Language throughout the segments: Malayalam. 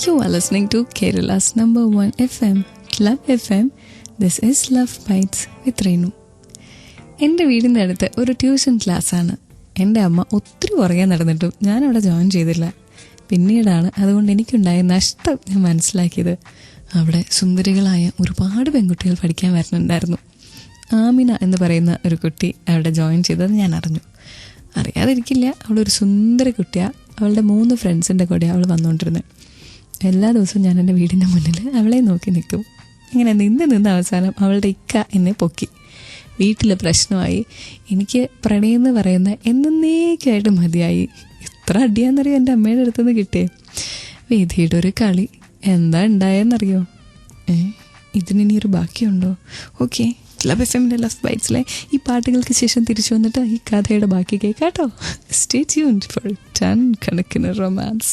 You are listening to Kerala's number one FM, Club FM. This is Love Bites with Renu. എൻ്റെ വീടിൻ്റെ അടുത്ത് ഒരു ട്യൂഷൻ ക്ലാസ്സാണ്. എൻ്റെ അമ്മ ഒത്തിരി പുറകെ നടന്നിട്ടും ഞാനവിടെ ജോയിൻ ചെയ്തില്ല. പിന്നീടാണ് അതുകൊണ്ട് എനിക്കുണ്ടായ നഷ്ടം ഞാൻ മനസ്സിലാക്കിയത്. അവിടെ സുന്ദരികളായ ഒരുപാട് പെൺകുട്ടികൾ പഠിക്കാൻ വരുന്നുണ്ടായിരുന്നു. ആമിന എന്ന് പറയുന്ന ഒരു കുട്ടി അവിടെ ജോയിൻ ചെയ്തത് ഞാൻ അറിഞ്ഞു. അറിയാതിരിക്കില്ല, അവളൊരു സുന്ദര കുട്ടിയാണ്. അവളുടെ 3 ഫ്രണ്ട്സിൻ്റെ കൂടെ അവൾ വന്നുകൊണ്ടിരുന്നത്. എല്ലാ ദിവസവും ഞാൻ എൻ്റെ വീടിൻ്റെ മുന്നിൽ അവളെ നോക്കി നിൽക്കും. ഇങ്ങനെ നിന്ന് അവസാനം അവളുടെ ഇക്ക എന്നെ പൊക്കി. വീട്ടിൽ പ്രശ്നമായി. എനിക്ക് പ്രണയം എന്ന് പറയുന്ന എന്നേക്കായിട്ട് മതിയായി. എത്ര അടിയാന്നറിയോ എൻ്റെ അമ്മയുടെ അടുത്തുനിന്ന് കിട്ടിയേ. വേദിയുടെ ഒരു കളി എന്താ ഉണ്ടായെന്നറിയോ? ഇതിനിയൊരു ബാക്കിയുണ്ടോ? ഓക്കെ, ക്ലബ് FM ലവ് ബൈറ്റ്സിലെ ഈ പാട്ടുകൾക്ക് ശേഷം തിരിച്ചു വന്നിട്ട് ഈ കഥയുടെ ബാക്കി കേൾക്കാട്ടോ. സ്റ്റേ ട്യൂൺഡ് ഫോർ ടൺ കണക്കിന് റൊമാൻസ്.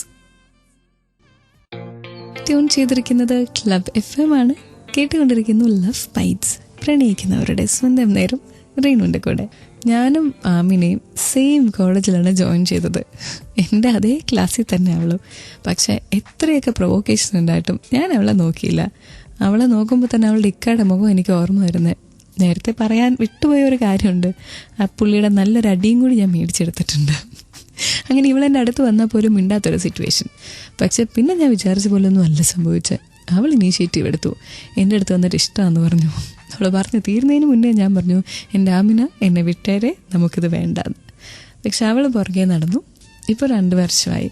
ട്യൂൺ ചെയ്തിരിക്കുന്നത് ക്ലബ് FM ആണ്. കേട്ടുകൊണ്ടിരിക്കുന്നു ലവ് ബൈറ്റ്സ്, പ്രണയിക്കുന്നവരുടെ സ്വന്തം നേരം റീനുവിൻ്റെ കൂടെ. ഞാനും ആമിനെയും സെയിം കോളേജിലാണ് ജോയിൻ ചെയ്തത്. എൻ്റെ അതേ ക്ലാസ്സിൽ തന്നെ അവളും. പക്ഷേ എത്രയൊക്കെ പ്രൊവോക്കേഷൻ ഉണ്ടായിട്ടും ഞാൻ അവളെ നോക്കിയില്ല. അവളെ നോക്കുമ്പോൾ തന്നെ അവളുടെ ഇക്കയുടെ മുഖം എനിക്ക് ഓർമ്മ വരുന്നത്. നേരത്തെ പറയാൻ വിട്ടുപോയ ഒരു കാര്യമുണ്ട്. ആ പുള്ളിയുടെ നല്ലൊരു അടിയും കൂടി ഞാൻ മേടിച്ചെടുത്തിട്ടുണ്ട്. അങ്ങനെ ഇവളെൻ്റെ അടുത്ത് വന്നാൽ പോലും മിണ്ടാത്തൊരു സിറ്റുവേഷൻ. പക്ഷെ പിന്നെ ഞാൻ വിചാരിച്ച പോലൊന്നും അല്ല സംഭവിച്ചത്. അവൾ ഇനീഷ്യേറ്റീവ് എടുത്തു. എൻ്റെ അടുത്ത് വന്നിട്ട് ഇഷ്ടമാണെന്ന് പറഞ്ഞു. അവൾ പറഞ്ഞ് തീർന്നതിന് മുന്നേ ഞാൻ പറഞ്ഞു, എൻ്റെ ആമിന എന്നെ വിട്ടേരെ, നമുക്കിത് വേണ്ടാന്ന്. പക്ഷെ അവൾ പുറകെ നടന്നു. ഇപ്പോൾ 2 വർഷമായി.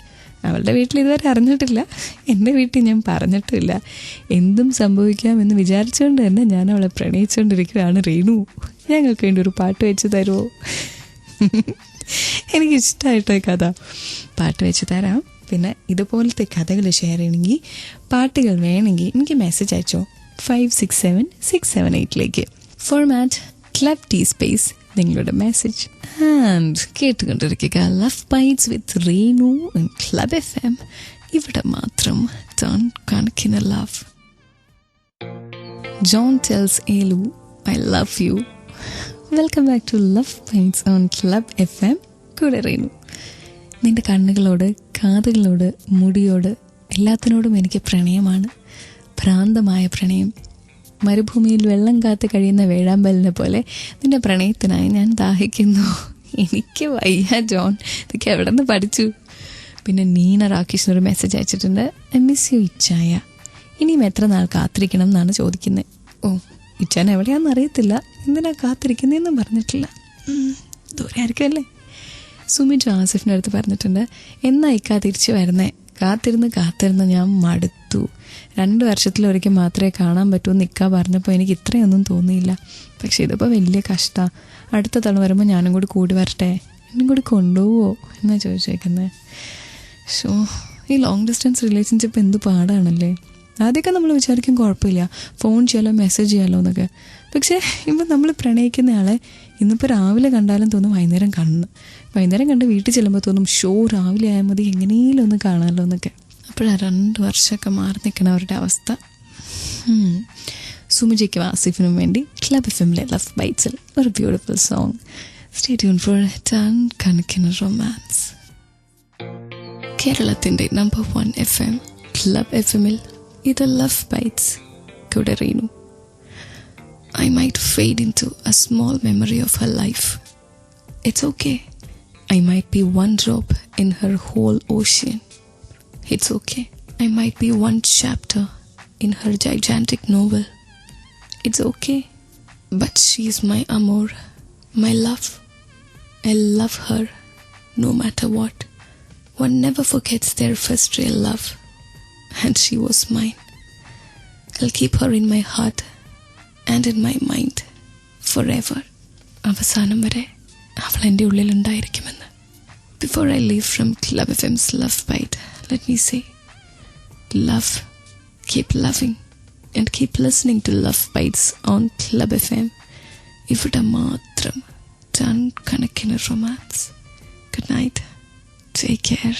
അവളുടെ വീട്ടിൽ ഇതുവരെ അറിഞ്ഞിട്ടില്ല, എൻ്റെ വീട്ടിൽ ഞാൻ പറഞ്ഞിട്ടില്ല. എന്തും സംഭവിക്കാമെന്ന് വിചാരിച്ചുകൊണ്ട് തന്നെ ഞാൻ അവളെ പ്രണയിച്ചുകൊണ്ടിരിക്കുകയാണ്. റീനു, ഞങ്ങൾക്ക് വേണ്ടി ഒരു പാട്ട് വെച്ച് തരുമോ? എനിക്കിഷ്ടമായിട്ടോ ഈ കഥ. പാട്ട് വെച്ച് തരാം. പിന്നെ ഇതുപോലത്തെ കഥകൾ ഷെയർ ചെയ്യണമെങ്കിൽ, പാട്ടുകൾ വേണമെങ്കിൽ എനിക്ക് മെസ്സേജ് അയച്ചോ 567678 ഫോർമാറ്റ് ക്ലബ് ടി സ്പേസ് നിങ്ങളുടെ മെസ്സേജ്. ആൻഡ് കേട്ടുകൊണ്ടിരിക്കുക love bites with Reenu in club FM. ഇവിടെ മാത്രം ടൺ കണക്കിന് ലവ്. ജോൺ ടെൽസ് ഏലു I love you. Welcome back to love bites on club FM. കൂടെ റീനു. നിന്റെ കണ്ണുകളോട്, കാതുകളോട്, മുടിയോട്, എല്ലാത്തിനോടും എനിക്ക് പ്രണയമാണ്. ഭ്രാന്തമായ പ്രണയം. മരുഭൂമിയിൽ വെള്ളം കാത്ത് കഴിയുന്ന വേഴാമ്പലിനെ പോലെ നിന്റെ പ്രണയത്തിനായി ഞാൻ ദാഹിക്കുന്നു. എനിക്ക് വയ്യ ജോൺ, ഇതൊക്കെ എവിടെ നിന്ന് പഠിച്ചു? പിന്നെ നീന രാകേഷിനൊരു മെസ്സേജ് അയച്ചിട്ടുണ്ട്. ഐ മിസ് യു ഇച്ചായ. ഇനിയും എത്ര നാൾ കാത്തിരിക്കണം എന്നാണ് ചോദിക്കുന്നത്. ഓ, ഇച്ചാൻ എവിടെയാണെന്ന് അറിയത്തില്ല, എന്തിനാ കാത്തിരിക്കുന്നതെന്നും പറഞ്ഞിട്ടില്ല. ദൂരെ ആയിരിക്കുമല്ലേ. സുമി ജോസഫിൻ്റെ അടുത്ത് പറഞ്ഞിട്ടുണ്ട്, എന്നാ ഇക്കാ തിരിച്ചു വരുന്നേ? കാത്തിരുന്ന് ഞാൻ മടുത്തു. 2 വർഷത്തിലൊരിക്കൽ മാത്രമേ കാണാൻ പറ്റൂ എന്ന് ഇക്ക പറഞ്ഞപ്പോൾ എനിക്ക് ഇത്രയൊന്നും തോന്നിയില്ല. പക്ഷെ ഇതിപ്പോൾ വലിയ കഷ്ടമാണ്. അടുത്ത തവണ വരുമ്പോൾ ഞാനും കൂടി വരട്ടെ, എന്നും കൂടി കൊണ്ടുപോവോ എന്നാണ് ചോദിച്ചേക്കുന്നത്. ഷോ, ഈ ലോങ് ഡിസ്റ്റൻസ് റിലേഷൻഷിപ്പ് എന്ത് പാടാണല്ലേ. ആദ്യമൊക്കെ നമ്മൾ വിചാരിക്കും കുഴപ്പമില്ല, ഫോൺ ചെയ്യാലോ മെസ്സേജ് ചെയ്യാലോ എന്നൊക്കെ. പക്ഷേ ഇപ്പം നമ്മൾ പ്രണയിക്കുന്ന ആളെ ഇന്നിപ്പോൾ രാവിലെ കണ്ടാലും തോന്നും വൈകുന്നേരം വൈകുന്നേരം കണ്ട് വീട്ടിൽ ചെല്ലുമ്പോൾ തോന്നും ഷോ രാവിലെ ആയാൽ മതി, എങ്ങനെയെങ്കിലും ഒന്ന് കാണാമല്ലോ എന്നൊക്കെ. അപ്പോഴാണ് 2 വർഷമൊക്കെ മാറി നിൽക്കണവരുടെ അവസ്ഥ. സുമിജയ്ക്കും ആസിഫിനും വേണ്ടി ക്ലബ് FMലെ ലവ് ബൈറ്റ്സിൽ ഒരു beautiful song. Stay tune for ton കണക്കിന് റൊമാൻസ്. കേരളത്തിൻ്റെ നമ്പർ 1 FM ക്ലബ് FMൽ ഇത് ലവ് ബൈറ്റ്സ്. കൂടെ Reenu. I might fade into a small memory of her life. It's okay. I might be one drop in her whole ocean. It's okay. I might be one chapter in her gigantic novel. It's okay. But she's my amour, my love. I love her no matter what. One never forgets their first real love. And she was mine. I'll keep her in my heart and in my mind forever. അവസാനം വരെ അവൾ എൻ്റെ ഉള്ളിലുണ്ടായിരിക്കുമെന്ന്. Before I leave from Club FM's Love Bite, let me say, love, keep loving and keep listening to Love Bites on Club FM. ഇവിടെ മാത്രം ടൺ കണക്കിന് romance. Good night. Take care.